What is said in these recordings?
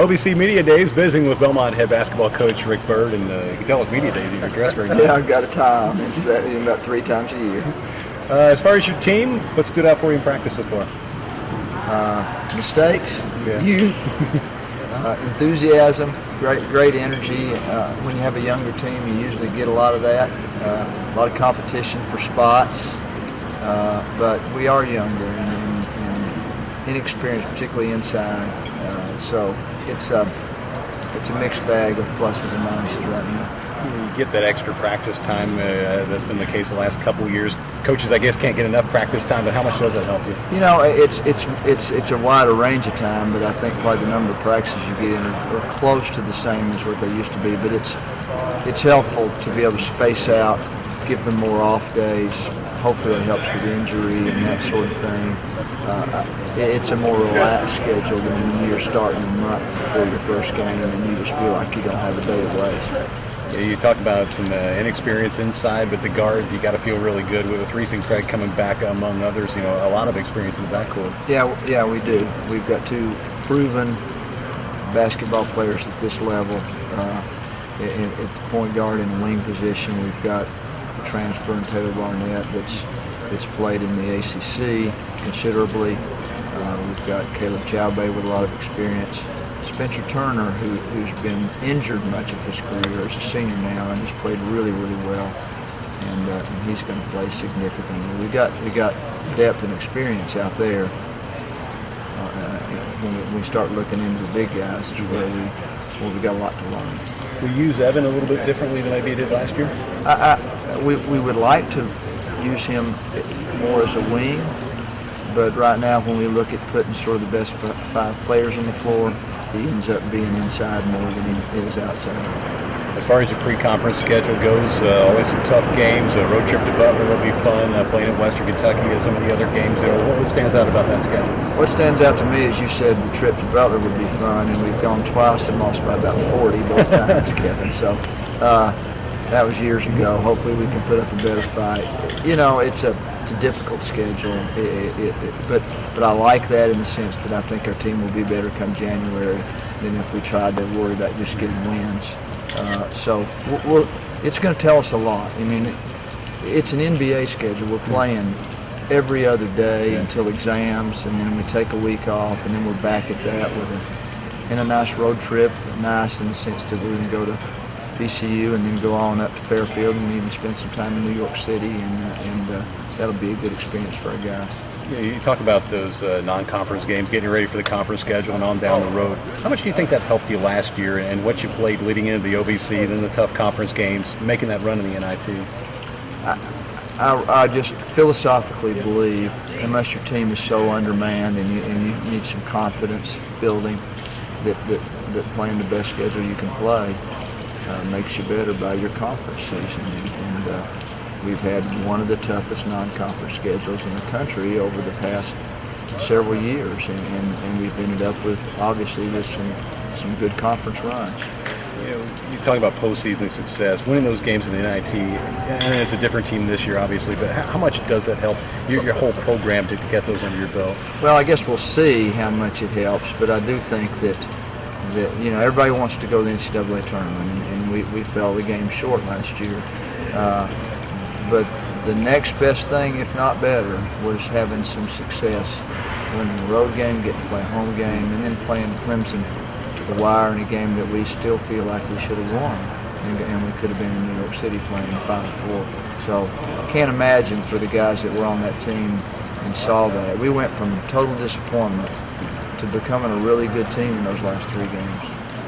OVC Media Days, visiting with Belmont head basketball coach Rick Bird, and you can tell it's Media Days. You're dressed very nice. Yeah, I've got a time. It's that about 3 times a year. As far as your team, what stood out for you in practice so far? Mistakes, youth, enthusiasm, great energy. When you have a younger team, you usually get a lot of that. A lot of competition for spots, but we are younger and inexperienced, particularly inside. So it's a mixed bag of pluses and minuses right now. You get that extra practice time. That's been the case the last couple of years. Coaches, I guess, can't get enough practice time, but how much does that help you? You know, it's a wider range of time, but I think probably the number of practices you get in are close to the same as what they used to be. But it's helpful to be able to space out, give them more off days. Hopefully that helps with injury and that sort of thing. It's a more relaxed schedule than when you're starting a month before your first game and you just feel like you don't have a day of rest. Yeah, you talked about some inexperience inside, but the guards, you got to feel really good with Reese and Craig coming back among others. You know, a lot of experience in the backcourt. Yeah, we do. We've got 2 proven basketball players at this level. At the point guard and wing position, we've got a transfer in Taylor Barnett that's played in the ACC considerably. We've got Caleb Chaubay with a lot of experience. Spencer Turner, who's been injured much of his career, is a senior now and has played really well, and he's going to play significantly. We got depth and experience out there. When we start looking into the big guys, is where we got a lot to learn. We use Evan a little bit differently than maybe he did last year. We would like to use him more as a wing, but right now when we look at putting sort of the best 5 players on the floor, he ends up being inside more than he is outside. As far as your pre-conference schedule goes, always some tough games. A road trip to Butler will be fun. Playing at Western Kentucky and some of the other games there. What stands out about that schedule? What stands out to me, as you said, the trip to Butler would be fun, and we've gone twice and lost by about 40 both times, Kevin. So that was years ago. Hopefully we can put up a better fight. You know, it's a difficult schedule, but I like that in the sense that I think our team will be better come January than if we tried to worry about just getting wins. So it's going to tell us a lot. I mean, it's an NBA schedule. We're playing every other day until exams, and then we take a week off, and then we're back at that with a nice road trip. Nice in the sense that we're going to go to VCU and then go on up to Fairfield and even spend some time in New York City, and that'll be a good experience for our guys. Yeah, you talk about those non-conference games, getting ready for the conference schedule and on down the road. How much do you think that helped you last year and what you played leading into the OVC, then the tough conference games, making that run in the NIT? I just philosophically believe unless your team is so undermanned and you need some confidence building, that playing the best schedule you can play makes you better by your conference season. And we've had one of the toughest non-conference schedules in the country over the past several years, and we've ended up with, obviously, with some good conference runs. You know, you talk about postseason success, winning those games in the NIT, and it's a different team this year, obviously, but how much does that help your whole program to get those under your belt? Well, I guess we'll see how much it helps, but I do think that you know, everybody wants to go to the NCAA tournament, and we fell the game short last year. But the next best thing, if not better, was having some success winning a road game, getting to play a home game, and then playing Clemson to the wire in a game that we still feel like we should have won. And we could have been in New York City playing the Final Four. So I can't imagine for the guys that were on that team and saw that. We went from total disappointment to becoming a really good team in those last 3 games.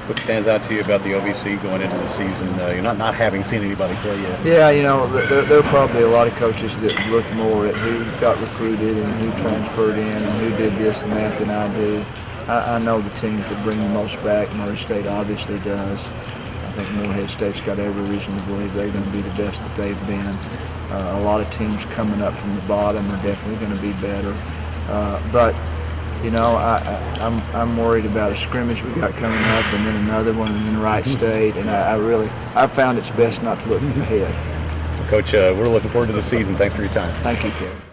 What stands out to you about the OVC going into the season? You're not having seen anybody play yet. Yeah, you know, there are probably a lot of coaches that look more at who got recruited and who transferred in and who did this and that than I do. I know the teams that bring the most back. Murray State obviously does. I think Morehead State's got every reason to believe they're going to be the best that they've been. A lot of teams coming up from the bottom are definitely going to be better. But you know, I'm worried about a scrimmage we got coming up, and then another one in Wright State, and I found it's best not to look ahead. Coach, we're looking forward to the season. Thanks for your time. Thank you, Kevin.